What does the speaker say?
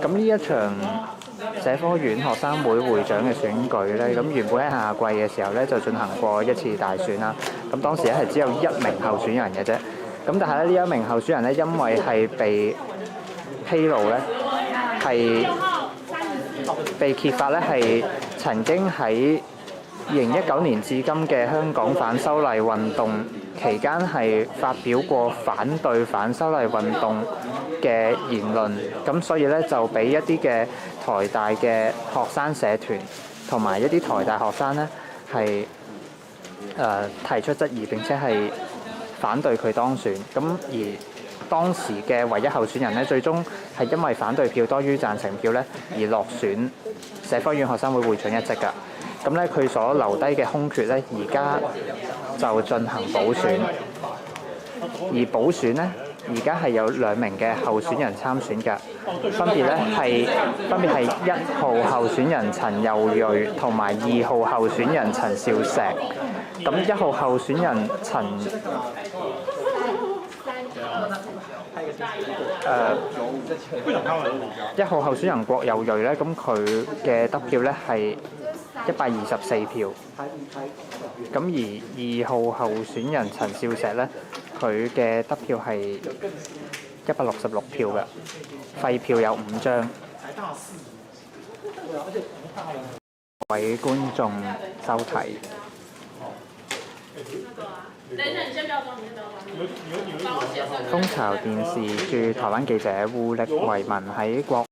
咁呢一場社科院學生會會長嘅選舉咧，咁原本喺夏季嘅時候咧就進行過一次大選啦。咁當時咧係只有一名候選人嘅啫。咁但係咧呢一名候選人咧，因為係被披露咧係被揭發咧係曾經喺2019年至今嘅香港反修例運動期間係發表過反對反修例運動嘅言論，咁所以咧就俾一啲嘅台大嘅學生社團同埋一啲台大學生咧係提出質疑，並且係反對佢當選。咁而當時嘅唯一候選人咧，最終係因為反對票多於贊成票咧而落選社科院學生會會長一職㗎。咁咧佢所留低嘅空缺咧，而家就進行補選，而補選咧而家係有2名嘅候選人參選㗎，分別係1號候選人陳佑瑞同埋2號候選人陳兆石。咁1號候選人1號候選人郭佑瑞咧，咁佢嘅得票咧係124票。咁而2號候選人陳兆石咧，佢嘅得票係166票嘅，廢票有5張。各位觀眾收睇。蜂巢電視駐台灣記者胡力維文喺國